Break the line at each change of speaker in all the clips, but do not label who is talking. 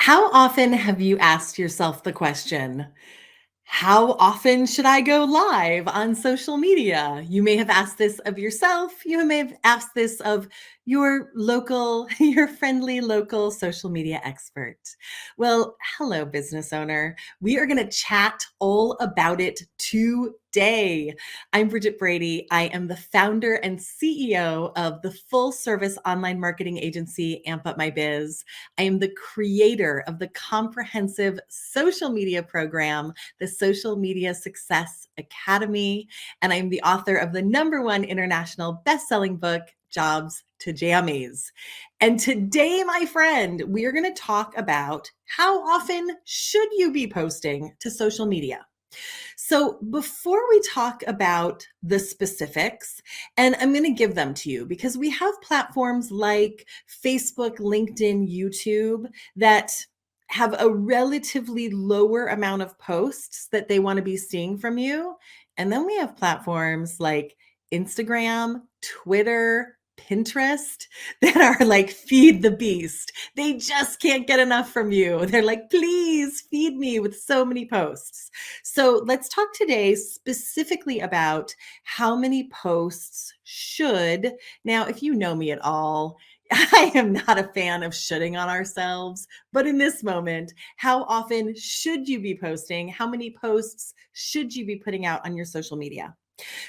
How often have you asked yourself the question, how often should I go live on social media? You may have asked this of yourself. You may have asked this of your local, your friendly local social media expert. Well, hello, business owner. We are going to chat all about it today. I'm Bridget Brady. I am the founder and CEO of the full service online marketing agency, Amp Up My Biz. I am the creator of the comprehensive social media program, the Social Media Success Academy, and I'm the author of the #1 international best-selling book, Jobs to Jammies. And today, my friend, we are going to talk about how often should you be posting to social media. So before we talk about the specifics, and I'm going to give them to you because we have platforms like Facebook, LinkedIn, YouTube that have a relatively lower amount of posts that they want to be seeing from you. And then we have platforms like Instagram, Twitter, Pinterest that are like feed the beast. They just can't get enough from you. They're like, please feed me with so many posts. So let's talk today specifically about how many posts should. Now, if you know me at all, I am not a fan of shoulding on ourselves, but in this moment, how often should you be posting? How many posts should you be putting out on your social media?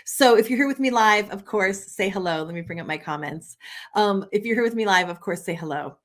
So if you're here with me live, of course, say hello. Let me bring up my comments. If you're here with me live, of course, say hello.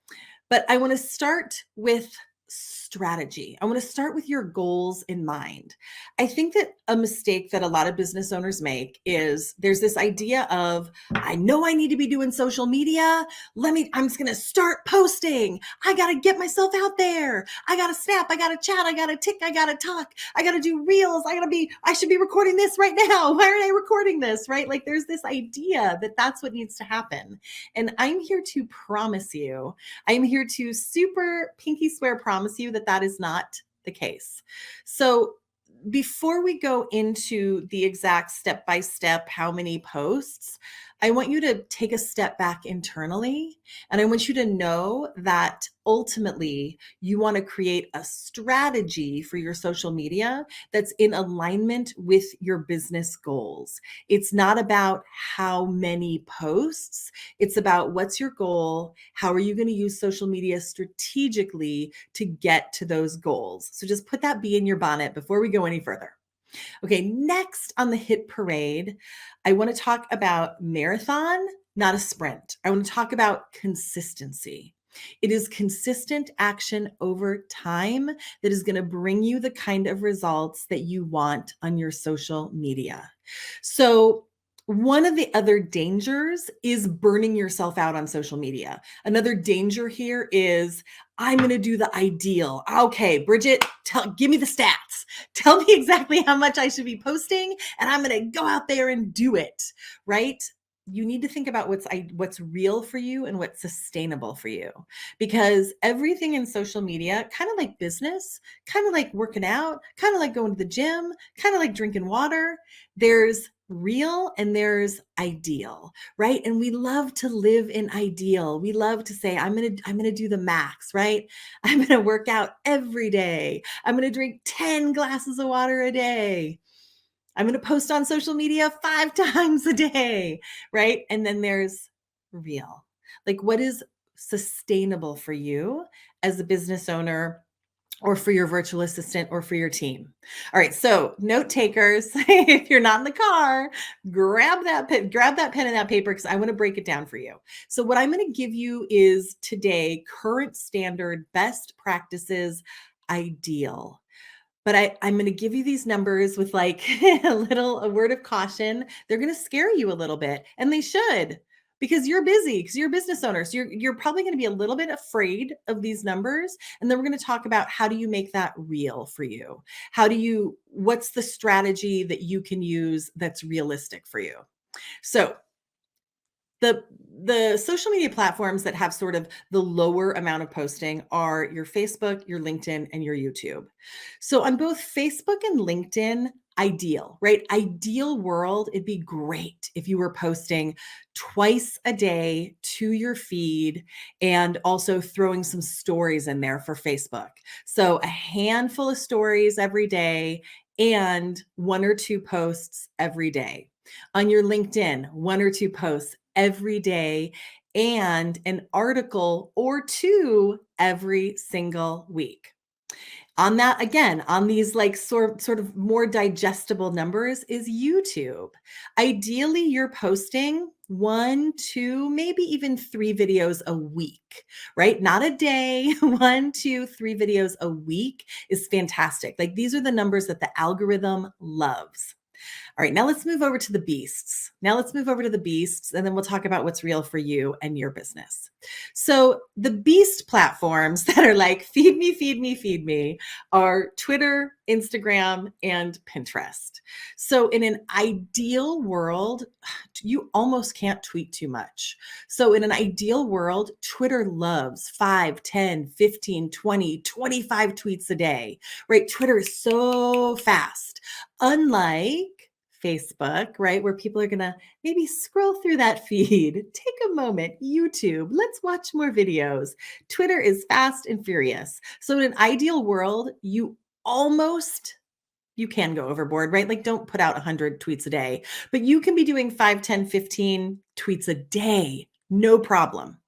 But I want to start with strategy. I want to start with your goals in mind. I think that a mistake that a lot of business owners make is there's this idea of, I know I need to be doing social media. I'm just going to start posting. I got to get myself out there. I got to snap. I got to chat. I got to tick. I got to talk. I got to do reels. I should be recording this right now. Why aren't I recording this? Right? Like there's this idea that that's what needs to happen. And I'm here to promise you, I'm here to super pinky swear promise you that that is not the case. So before we go into the exact step by step, how many posts, I want you to take a step back internally. And I want you to know that ultimately you want to create a strategy for your social media that's in alignment with your business goals. It's not about how many posts, it's about what's your goal, how are you going to use social media strategically to get to those goals. So just put that bee in your bonnet before we go any further. Okay, next on the hit parade, I want to talk about marathon, not a sprint. I want to talk about consistency. It is consistent action over time that is going to bring you the kind of results that you want on your social media. So, one of the other dangers is burning yourself out on social media. Another danger here is I'm going to do the ideal. Okay, Bridget, give me the stats. Tell me exactly how much I should be posting, and I'm going to go out there and do it, right? You need to think about what's real for you and what's sustainable for you, because everything in social media, kind of like business, kind of like working out, kind of like going to the gym, kind of like drinking water, there's real and there's ideal, right? And we love to live in ideal. We love to say, I'm going to do the max, right? I'm going to work out every day. I'm going to drink 10 glasses of water a day. I'm going to post on social media 5 times a day, right? And then there's real. Like, what is sustainable for you as a business owner, or for your virtual assistant, or for your team? All right, so note takers, if you're not in the car, grab that pen and that paper, because I want to break it down for you. So what I'm going to give you is today current standard best practices ideal. But I'm going to give you these numbers with like a word of caution. They're going to scare you a little bit, and they should, because you're busy, because you're a business owner. So you're probably going to be a little bit afraid of these numbers. And then we're going to talk about how do you make that real for you? What's the strategy that you can use that's realistic for you? So the social media platforms that have sort of the lower amount of posting are your Facebook, your LinkedIn, and your YouTube. So on both Facebook and LinkedIn, ideal, right? Ideal world, it'd be great if you were posting twice a day to your feed and also throwing some stories in there for Facebook. So a handful of stories every day and one or two posts every day. On your LinkedIn, one or two posts every day and an article or two every single week. On that, again, on these like sort of more digestible numbers is YouTube. Ideally, you're posting one, two, maybe even three videos a week, right? Not a day, one, two, three videos a week is fantastic. Like these are the numbers that the algorithm loves. All right, now let's move over to the beasts. And then we'll talk about what's real for you and your business. So the beast platforms that are like, feed me, feed me, feed me, are Twitter, Instagram, and Pinterest. So in an ideal world, you almost can't tweet too much. So in an ideal world, Twitter loves 5, 10, 15, 20, 25 tweets a day, right? Twitter is so fast. Unlike Facebook, right? Where people are going to maybe scroll through that feed, take a moment, YouTube, let's watch more videos. Twitter is fast and furious. So in an ideal world, you can go overboard, right? Like don't put out 100 tweets a day, but you can be doing 5, 10, 15 tweets a day, no problem.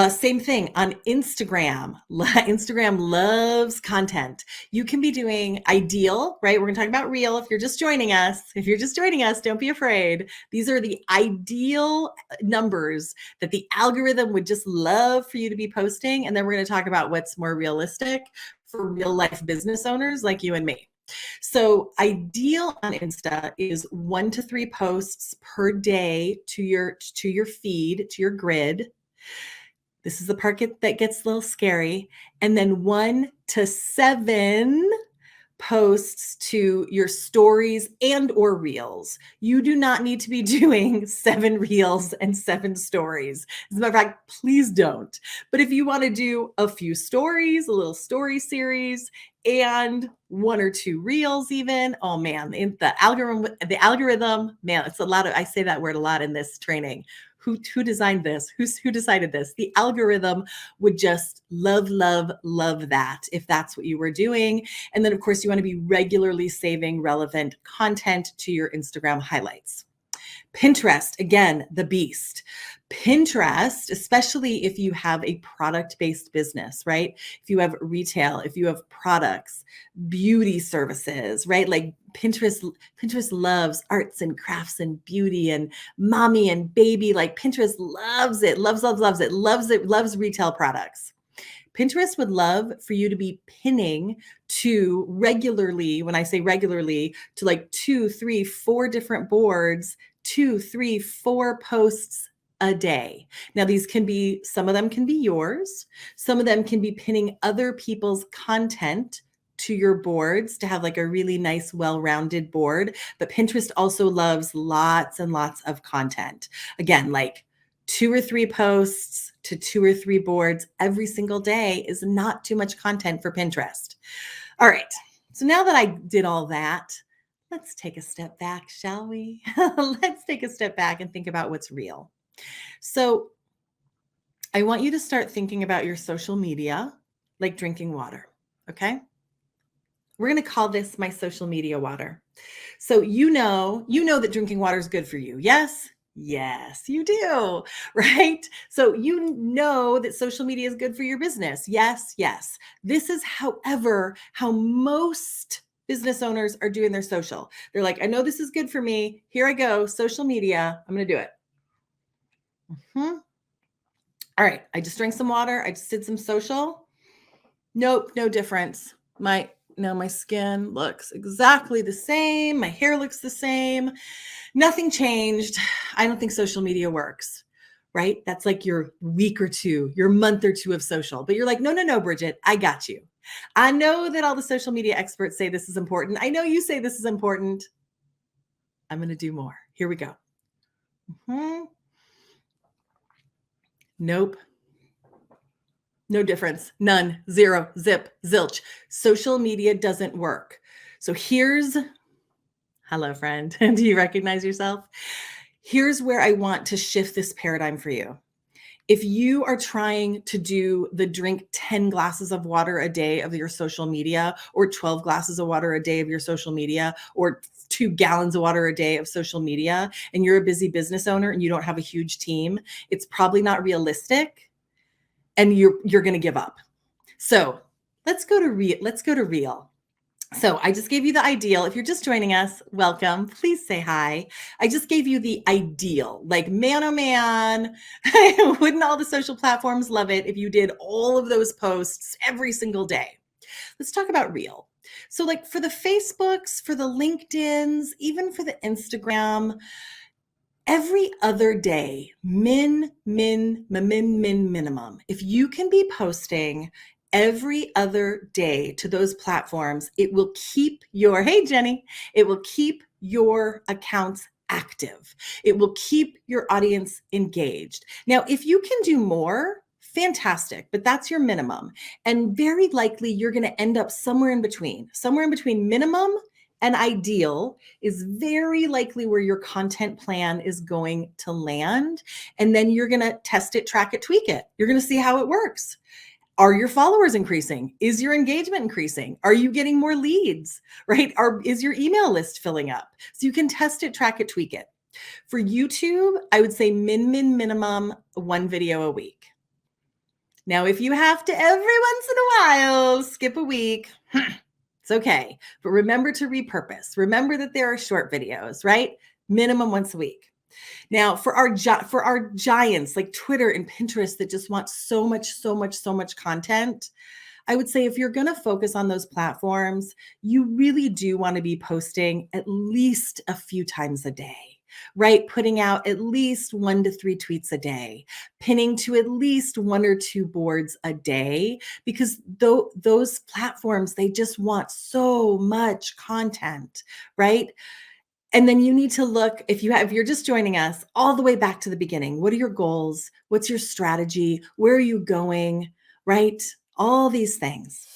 Same thing on Instagram. Instagram loves content. You can be doing ideal, right? We're going to talk about real. If you're just joining us, don't be afraid. These are the ideal numbers that the algorithm would just love for you to be posting. And then we're going to talk about what's more realistic for real life business owners like you and me. So ideal on Insta is 1 to 3 posts per day to your feed, to your grid. This is the part that gets a little scary. And then 1 to 7 posts to your stories and or reels. You do not need to be doing 7 reels and 7 stories. As a matter of fact, please don't. But if you want to do a few stories, a little story series, and 1 or 2 reels even, oh man, in the algorithm, man, it's a lot of, I say that word a lot in this training. Who designed this? Who decided this? The algorithm would just love that if that's what you were doing. And then of course you want to be regularly saving relevant content to your Instagram highlights. Pinterest, again, the beast. Pinterest, especially if you have a product-based business, right? If you have retail, if you have products, beauty services, right? Like Pinterest loves arts and crafts and beauty and mommy and baby. Like Pinterest loves it, loves retail products. Pinterest would love for you to be pinning to regularly, when I say regularly, to like 2, 3, 4 different boards, 2, 3, 4 posts a day. Now, some of them can be yours. Some of them can be pinning other people's content to your boards to have like a really nice, well-rounded board. But Pinterest also loves lots and lots of content. Again, like 2 or 3 posts to 2 or 3 boards every single day is not too much content for Pinterest. All right. So now that I did all that, let's take a step back, shall we? Let's take a step back and think about what's real. So I want you to start thinking about your social media like drinking water. Okay. We're going to call this my social media water. So you know that drinking water is good for you. Yes? Yes, you do, right? So you know that social media is good for your business. Yes, yes. This is, however, how most business owners are doing their social. They're like, I know this is good for me. Here I go, social media. I'm going to do it. All right, I just drank some water. I just did some social. Nope, no difference. My skin looks exactly the same. My hair looks the same. Nothing changed. I don't think social media works, right? That's like your week or two, your month or two of social. But you're like, no, Bridget, I got you. I know that all the social media experts say this is important. I know you say this is important. I'm going to do more. Here we go. Nope. No difference. None. Zero. Zip. Zilch. Social media doesn't work. So here's Hello, friend. Do you recognize yourself? Here's where I want to shift this paradigm for you. If you are trying to do the drink 10 glasses of water a day of your social media, or 12 glasses of water a day of your social media, or 2 gallons of water a day of social media, and you're a busy business owner and you don't have a huge team, it's probably not realistic and you're going to give up. So let's go to real. So I just gave you the ideal. If you're just joining us, welcome. Please say hi. I just gave you the ideal. Like, man, oh man, wouldn't all the social platforms love it if you did all of those posts every single day? Let's talk about real. So, like for the Facebooks, for the LinkedIns, even for the Instagram, every other day, minimum. If you can be posting every other day to those platforms, it will keep your, hey, Jenny, it will keep your accounts active. It will keep your audience engaged. Now, if you can do more, fantastic, but that's your minimum. And very likely you're going to end up somewhere in between minimum and ideal is very likely where your content plan is going to land. And then you're going to test it, track it, tweak it. You're going to see how it works. Are your followers increasing? Is your engagement increasing? Are you getting more leads, right? Is your email list filling up? So you can test it, track it, tweak it. For YouTube, I would say minimum 1 video a week. Now, if you have to every once in a while skip a week, it's okay. But remember to repurpose. Remember that there are short videos, right? Minimum once a week. Now, for our giants like Twitter and Pinterest that just want so much content, I would say if you're going to focus on those platforms, you really do want to be posting at least a few times a day, right? Putting out at least 1 to 3 tweets a day, pinning to at least 1 or 2 boards a day, because those platforms, they just want so much content, right? And then you need to look, if you're just joining us, all the way back to the beginning. What are your goals? What's your strategy? Where are you going? Right? All these things.